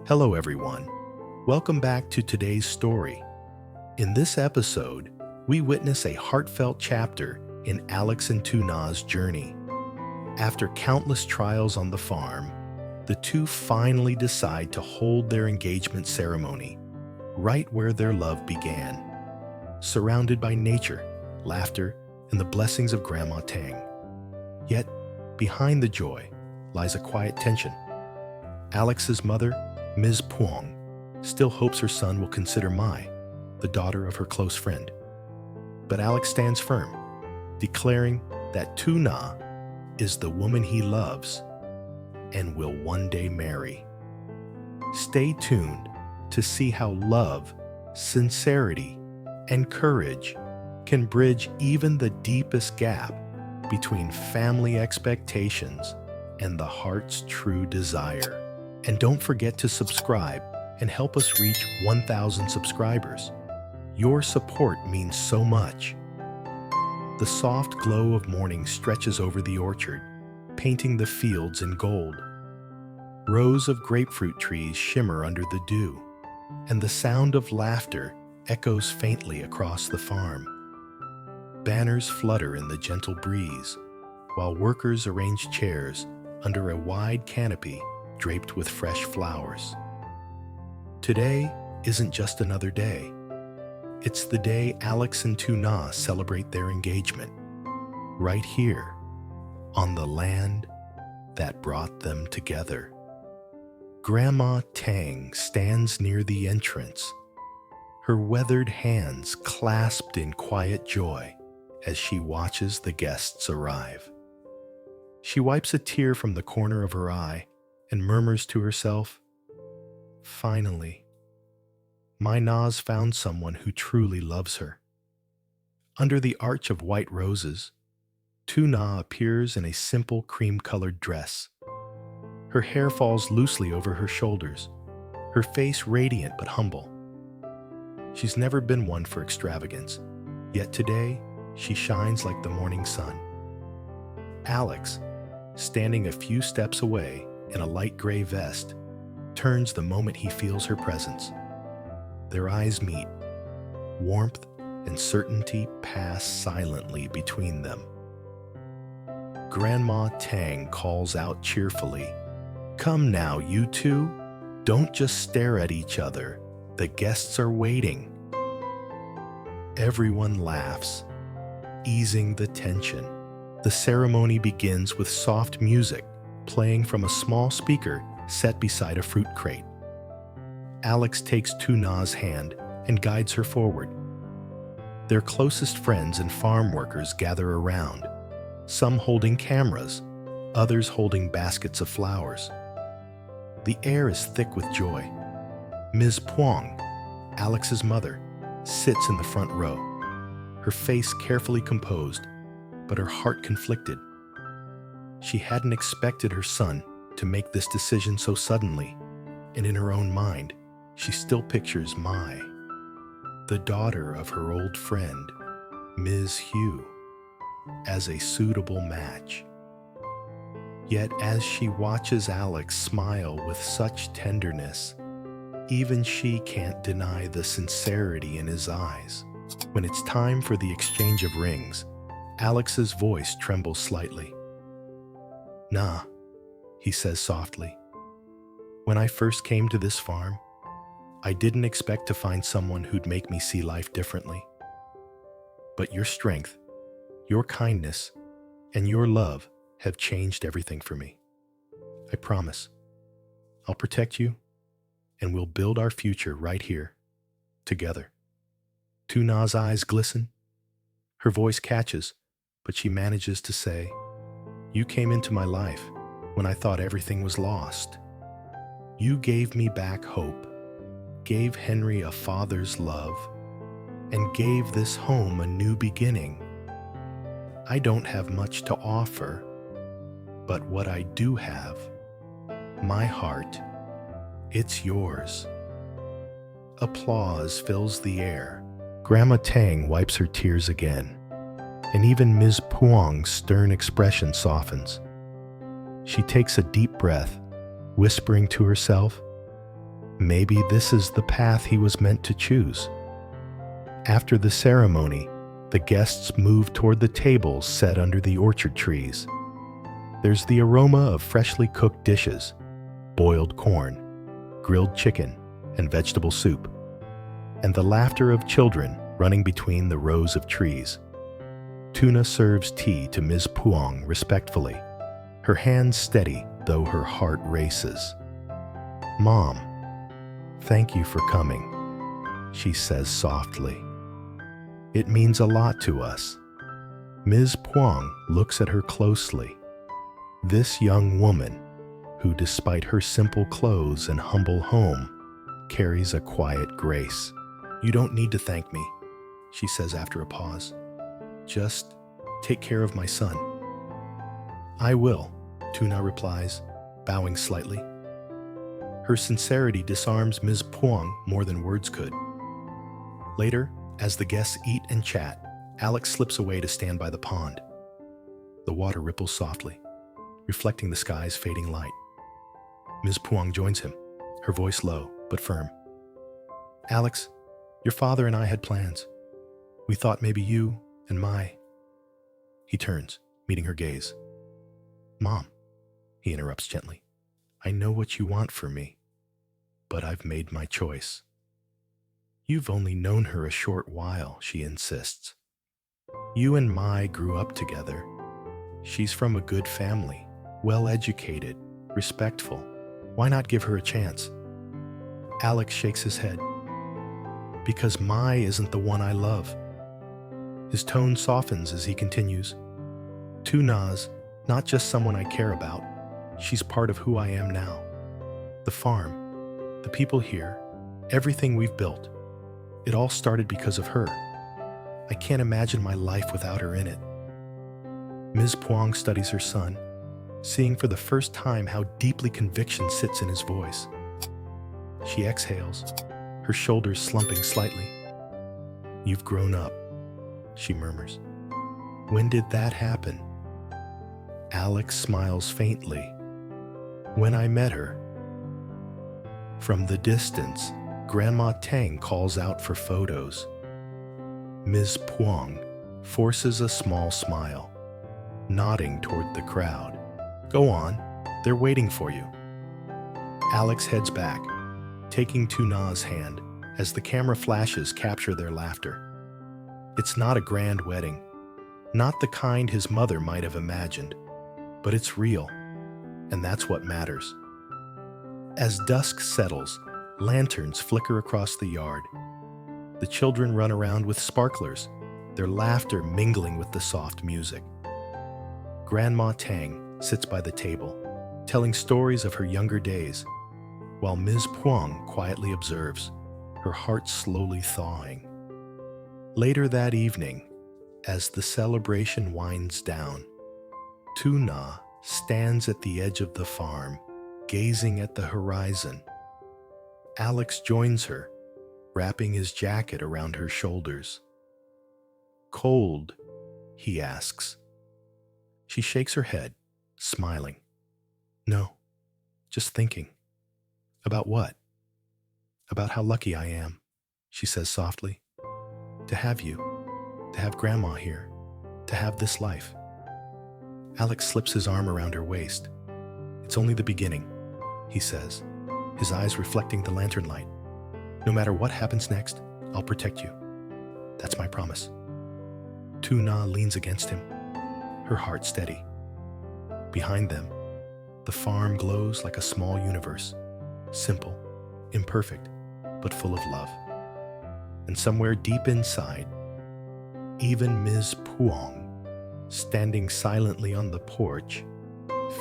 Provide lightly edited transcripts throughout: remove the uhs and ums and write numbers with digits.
Hello, everyone. Welcome back to today's story. In this episode, we witness a heartfelt chapter in Alex and Tuna's journey. After countless trials on the farm, the two finally decide to hold their engagement ceremony right where their love began, surrounded by nature, laughter, and the blessings of Grandma Tang. Yet, behind the joy lies a quiet tension. Alex's mother, Ms. Puang, still hopes her son will consider Mai, the daughter of her close friend. But Alex stands firm, declaring that Tuna is the woman he loves and will one day marry. Stay tuned to see how love, sincerity, and courage can bridge even the deepest gap between family expectations and the heart's true desire. And don't forget to subscribe and help us reach 1,000 subscribers. Your support means so much. The soft glow of morning stretches over the orchard, painting the fields in gold. Rows of grapefruit trees shimmer under the dew, and the sound of laughter echoes faintly across the farm. Banners flutter in the gentle breeze, while workers arrange chairs under a wide canopy draped with fresh flowers. Today isn't just another day. It's the day Alex and Tuna celebrate their engagement, right here, on the land that brought them together. Grandma Tang stands near the entrance, her weathered hands clasped in quiet joy as she watches the guests arrive. She wipes a tear from the corner of her eye and murmurs to herself, "Finally, my Na's found someone who truly loves her." Under the arch of white roses, Tuna appears in a simple cream-colored dress. Her hair falls loosely over her shoulders, her face radiant but humble. She's never been one for extravagance, yet today she shines like the morning sun. Alex, standing a few steps away in a light gray vest, turns the moment he feels her presence. Their eyes meet. Warmth and certainty pass silently between them. Grandma Tang calls out cheerfully, "Come now, you two. Don't just stare at each other. The guests are waiting." Everyone laughs, easing the tension. The ceremony begins with soft music playing from a small speaker set beside a fruit crate. Alex takes Tuna's hand and guides her forward. Their closest friends and farm workers gather around, some holding cameras, others holding baskets of flowers. The air is thick with joy. Ms. Puang, Alex's mother, sits in the front row, her face carefully composed, but her heart conflicted. She hadn't expected her son to make this decision so suddenly, and in her own mind, she still pictures Mai, the daughter of her old friend, Ms. Hugh, as a suitable match. Yet as she watches Alex smile with such tenderness, even she can't deny the sincerity in his eyes. When it's time for the exchange of rings, Alex's voice trembles slightly. "Nah," he says softly. "When I first came to this farm, I didn't expect to find someone who'd make me see life differently. But your strength, your kindness, and your love have changed everything for me. I promise. I'll protect you, and we'll build our future right here, together." Tuna's eyes glisten. Her voice catches, but she manages to say, "You came into my life when I thought everything was lost. You gave me back hope, gave Henry a father's love, and gave this home a new beginning. I don't have much to offer, but what I do have, my heart, it's yours." Applause fills the air. Grandma Tang wipes her tears again, and even Ms. Puang's stern expression softens. She takes a deep breath, whispering to herself, Maybe this is the path he was meant to choose. After the ceremony, the guests move toward the tables set under the orchard trees. There's the aroma of freshly cooked dishes, boiled corn, grilled chicken, and vegetable soup, and the laughter of children running between the rows of trees. Tuna serves tea to Ms. Puong respectfully, her hands steady though her heart races. "Mom, thank you for coming," she says softly. "It means a lot to us." Ms. Puong looks at her closely. This young woman, who despite her simple clothes and humble home, carries a quiet grace. "You don't need to thank me," she says after a pause. "Just take care of my son." "I will," Tuna replies, bowing slightly. Her sincerity disarms Ms. Puong more than words could. Later, as the guests eat and chat, Alex slips away to stand by the pond. The water ripples softly, reflecting the sky's fading light. Ms. Puong joins him, her voice low but firm. "Alex, your father and I had plans. We thought maybe you and my..." He turns, meeting her gaze. "Mom," he interrupts gently, "I know what you want for me, but I've made my choice." "You've only known her a short while," she insists. "You and Mai grew up together. She's from a good family, well-educated, respectful. Why not give her a chance?" Alex shakes his head. "Because Mai isn't the one I love." His tone softens as he continues. "Tuna's not just someone I care about. She's part of who I am now. The farm, the people here, everything we've built. It all started because of her. I can't imagine my life without her in it." Ms. Puong studies her son, seeing for the first time how deeply conviction sits in his voice. She exhales, her shoulders slumping slightly. "You've grown up," she murmurs. "When did that happen?" Alex smiles faintly. "When I met her." From the distance, Grandma Tang calls out for photos. Ms. Puong forces a small smile, nodding toward the crowd. "Go on, they're waiting for you." Alex heads back, taking Tuna's hand as the camera flashes capture their laughter. It's not a grand wedding, not the kind his mother might have imagined, but it's real, and that's what matters. As dusk settles, lanterns flicker across the yard. The children run around with sparklers, their laughter mingling with the soft music. Grandma Tang sits by the table, telling stories of her younger days, while Ms. Puong quietly observes, her heart slowly thawing. Later that evening, as the celebration winds down, Tuna stands at the edge of the farm, gazing at the horizon. Alex joins her, wrapping his jacket around her shoulders. "Cold?" he asks. She shakes her head, smiling. "No, just thinking." "About what?" "About how lucky I am," she says softly. "To have you, to have Grandma here, to have this life." Alex slips his arm around her waist. "It's only the beginning," he says, his eyes reflecting the lantern light. "No matter what happens next, I'll protect you. That's my promise." Tuna leans against him, her heart steady. Behind them, the farm glows like a small universe, simple, imperfect, but full of love. And somewhere deep inside, even Ms. Puong, standing silently on the porch,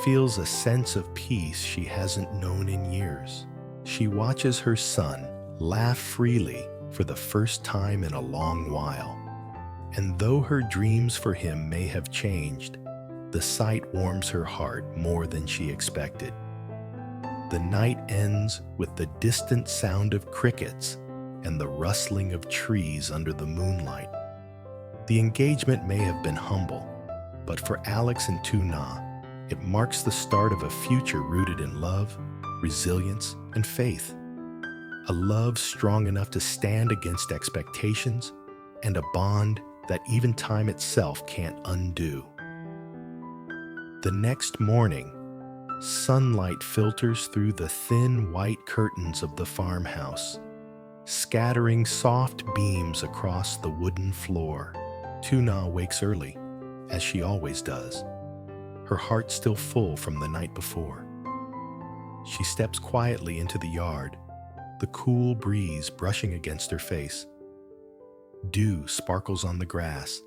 feels a sense of peace she hasn't known in years. She watches her son laugh freely for the first time in a long while. And though her dreams for him may have changed, the sight warms her heart more than she expected. The night ends with the distant sound of crickets and the rustling of trees under the moonlight. The engagement may have been humble, but for Alex and Tuna, it marks the start of a future rooted in love, resilience, and faith. a love strong enough to stand against expectations, and a bond that even time itself can't undo. The next morning, sunlight filters through the thin white curtains of the farmhouse, scattering soft beams across the wooden floor. Tuna wakes early, as she always does, her heart still full from the night before. She steps quietly into the yard, the cool breeze brushing against her face. Dew sparkles on the grass,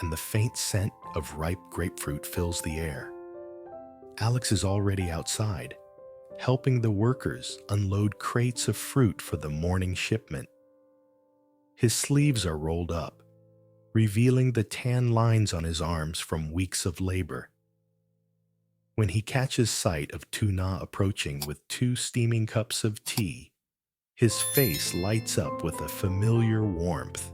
and the faint scent of ripe grapefruit fills the air. Alex is already outside, helping the workers unload crates of fruit for the morning shipment. His sleeves are rolled up, revealing the tan lines on his arms from weeks of labor. When he catches sight of Tuna approaching with 2 steaming cups of tea, his face lights up with a familiar warmth.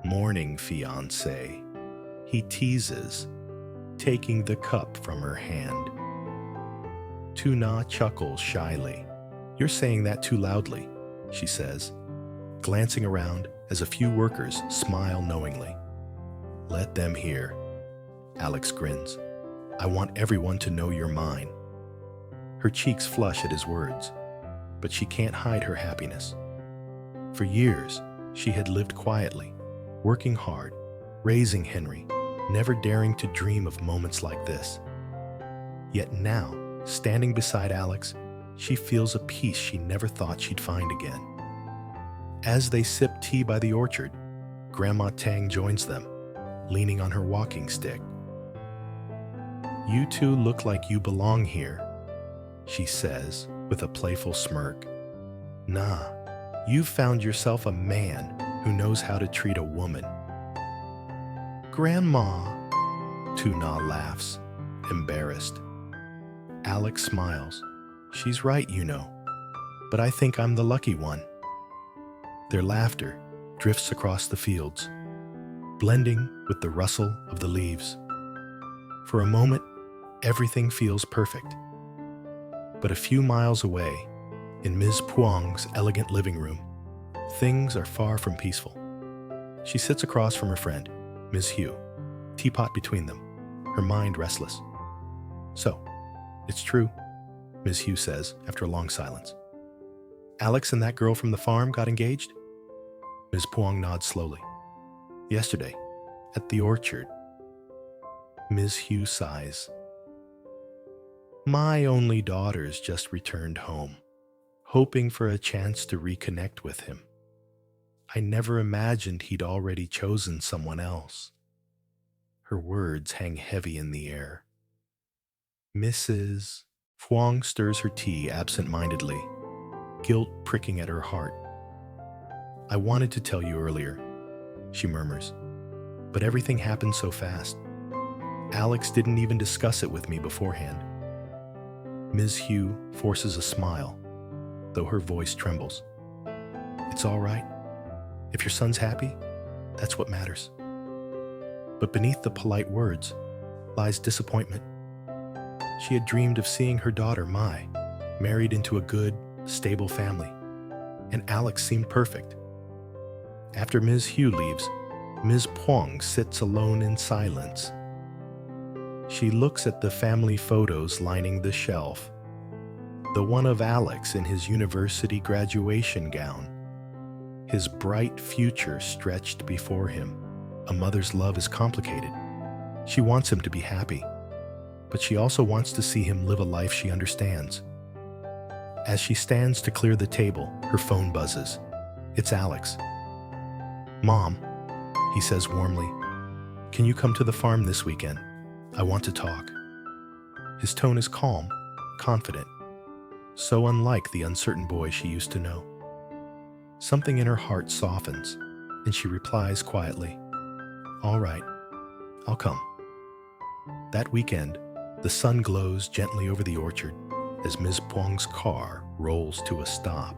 "Morning, fiancé," he teases, taking the cup from her hand. Tuna chuckles shyly. "You're saying that too loudly," she says, glancing around as a few workers smile knowingly. "Let them hear." Alex grins. "I want everyone to know you're mine." Her cheeks flush at his words, but she can't hide her happiness. For years, she had lived quietly, working hard, raising Henry, never daring to dream of moments like this. Yet now, standing beside Alex, she feels a peace she never thought she'd find again. As they sip tea by the orchard, Grandma Tang joins them, leaning on her walking stick. "You two look like you belong here," she says with a playful smirk. "Nah, you've found yourself a man who knows how to treat a woman." "Grandma," Tuna laughs, embarrassed. Alex smiles. "She's right, you know, but I think I'm the lucky one." Their laughter drifts across the fields, blending with the rustle of the leaves. For a moment, everything feels perfect. But a few miles away, in Ms. Puang's elegant living room, things are far from peaceful. She sits across from her friend, Ms. Hugh, teapot between them, her mind restless. "So, it's true," Ms. Hugh says after a long silence. "Alex and that girl from the farm got engaged?" Ms. Puang nods slowly. "Yesterday, at the orchard." Ms. Hugh sighs. "My only daughter's just returned home, hoping for a chance to reconnect with him. I never imagined he'd already chosen someone else." Her words hang heavy in the air. Mrs. Huang stirs her tea absent-mindedly, guilt pricking at her heart. "I wanted to tell you earlier," she murmurs, "but everything happened so fast. Alex didn't even discuss it with me beforehand." Ms. Hugh forces a smile, though her voice trembles. "It's all right. If your son's happy, that's what matters." But beneath the polite words lies disappointment. She had dreamed of seeing her daughter, Mai, married into a good, stable family, and Alex seemed perfect. After Ms. Hugh leaves, Ms. Puang sits alone in silence. She looks at the family photos lining the shelf. The one of Alex in his university graduation gown. His bright future stretched before him. A mother's love is complicated. She wants him to be happy, but she also wants to see him live a life she understands. As she stands to clear the table, her phone buzzes. It's Alex. "Mom," he says warmly, "can you come to the farm this weekend? I want to talk." His tone is calm, confident, so unlike the uncertain boy she used to know. Something in her heart softens, and she replies quietly, "All right, I'll come." That weekend, the sun glows gently over the orchard as Ms. Puang's car rolls to a stop.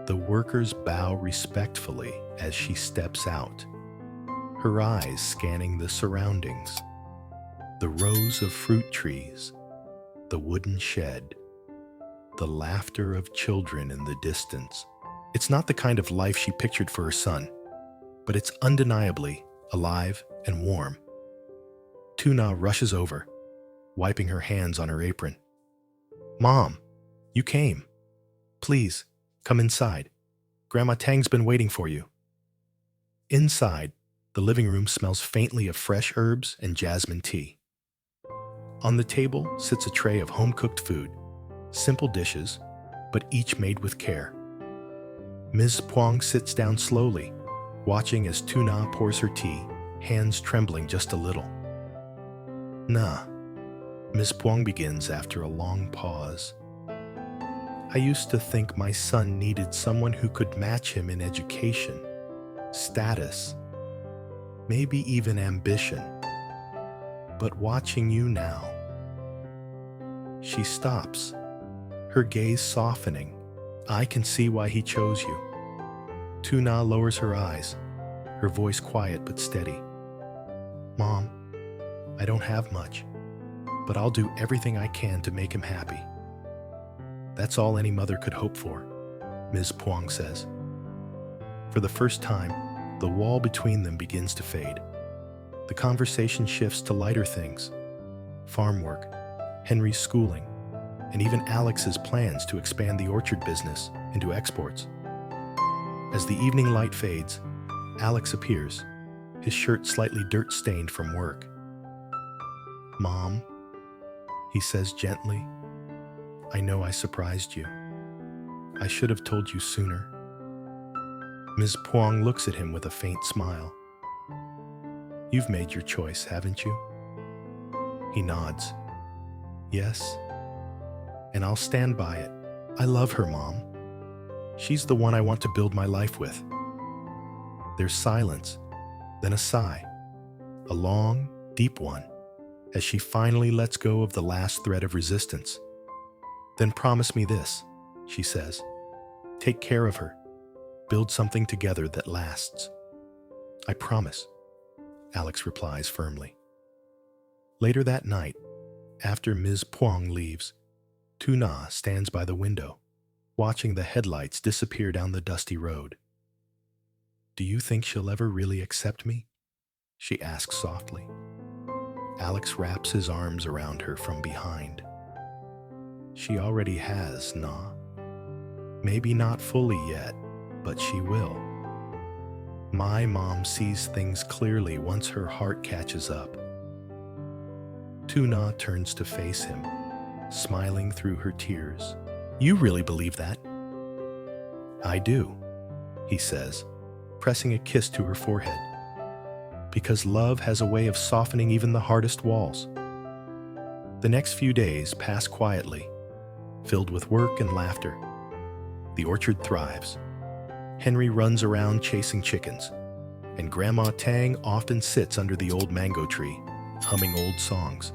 The workers bow respectfully as she steps out, her eyes scanning the surroundings. The rows of fruit trees, the wooden shed, the laughter of children in the distance. It's not the kind of life she pictured for her son, but it's undeniably alive and warm. Tuna rushes over, wiping her hands on her apron. "Mom, you came. Please, come inside. Grandma Tang's been waiting for you." Inside, the living room smells faintly of fresh herbs and jasmine tea. On the table sits a tray of home-cooked food, simple dishes, but each made with care. Ms. Puang sits down slowly, watching as Tuna pours her tea, hands trembling just a little. "Nah," Ms. Puang begins after a long pause. "I used to think my son needed someone who could match him in education, status, maybe even ambition. But watching you now..." She stops, her gaze softening. "I can see why he chose you." Tuna lowers her eyes, her voice quiet but steady. "Mom, I don't have much, but I'll do everything I can to make him happy." "That's all any mother could hope for," Ms. Puang says. For the first time, the wall between them begins to fade. The conversation shifts to lighter things: farm work, Henry's schooling, and even Alex's plans to expand the orchard business into exports. As the evening light fades, Alex appears, his shirt slightly dirt-stained from work. "Mom," he says gently, "I know I surprised you. I should have told you sooner." Ms. Puang looks at him with a faint smile. "You've made your choice, haven't you?" He nods. "Yes, and I'll stand by it. I love her, Mom. She's the one I want to build my life with." There's silence, then a sigh, a long, deep one, as she finally lets go of the last thread of resistance. "Then promise me this," she says. "Take care of her. Build something together that lasts." "I promise," Alex replies firmly. Later that night, after Ms. Puang leaves, Tuna stands by the window, watching the headlights disappear down the dusty road. "Do you think she'll ever really accept me?" she asks softly. Alex wraps his arms around her from behind. "She already has, Na. Maybe not fully yet, but she will. My mom sees things clearly once her heart catches up." Tuna turns to face him, smiling through her tears. "You really believe that?" "I do," he says, pressing a kiss to her forehead. "Because love has a way of softening even the hardest walls." The next few days pass quietly, filled with work and laughter. The orchard thrives. Henry runs around chasing chickens, and Grandma Tang often sits under the old mango tree, humming old songs.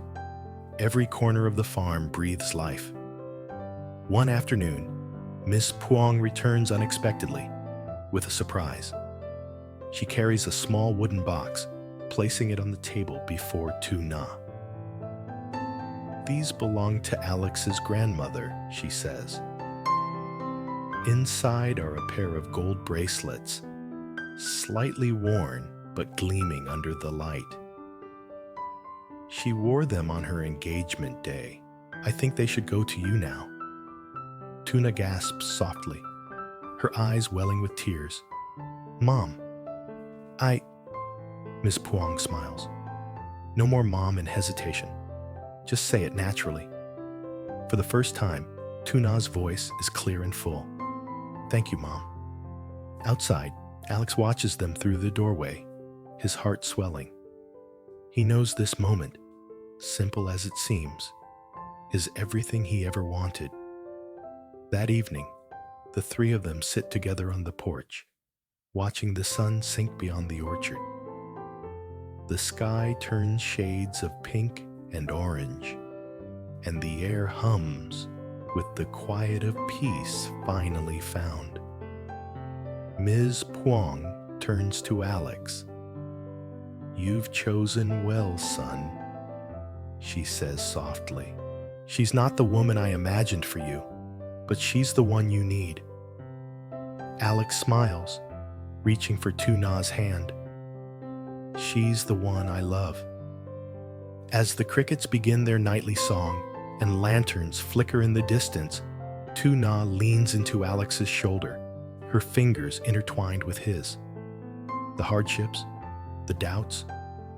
Every corner of the farm breathes life. One afternoon, Miss Puang returns unexpectedly, with a surprise. She carries a small wooden box, placing it on the table before Tuna. "These belong to Alex's grandmother," she says. Inside are a pair of gold bracelets, slightly worn but gleaming under the light. "She wore them on her engagement day. I think they should go to you now." Tuna gasps softly, her eyes welling with tears. "Mom, Miss Puang smiles. "No more mom and hesitation. Just say it naturally." For the first time, Tuna's voice is clear and full. "Thank you, Mom." Outside, Alex watches them through the doorway, his heart swelling. He knows this moment, simple as it seems, is everything he ever wanted. That evening, the three of them sit together on the porch, watching the sun sink beyond the orchard. The sky turns shades of pink and orange, and the air hums with the quiet of peace finally found. Ms. Puang turns to Alex. "You've chosen well, son," she says softly. "She's not the woman I imagined for you, but she's the one you need. Alex smiles, reaching for Tuna's hand. She's the one I love. As the crickets begin their nightly song and lanterns flicker in the distance, Tuna leans into Alex's shoulder, her fingers intertwined with his. The hardships, the doubts,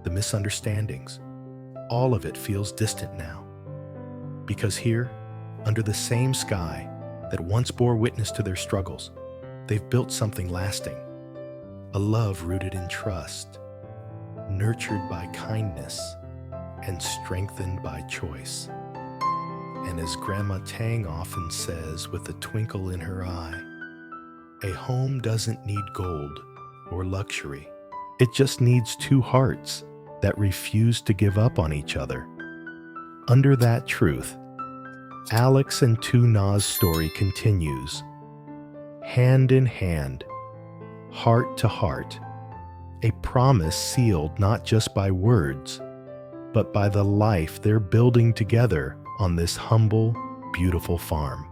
the misunderstandings, all of it feels distant now. Because here, under the same sky that once bore witness to their struggles, they've built something lasting. A love rooted in trust, nurtured by kindness, and strengthened by choice. And as Grandma Tang often says with a twinkle in her eye, a home doesn't need gold or luxury. It just needs two hearts that refuse to give up on each other. Under that truth, Alex and Tuna's story continues. Hand in hand, heart to heart, a promise sealed not just by words, but by the life they're building together on this humble, beautiful farm.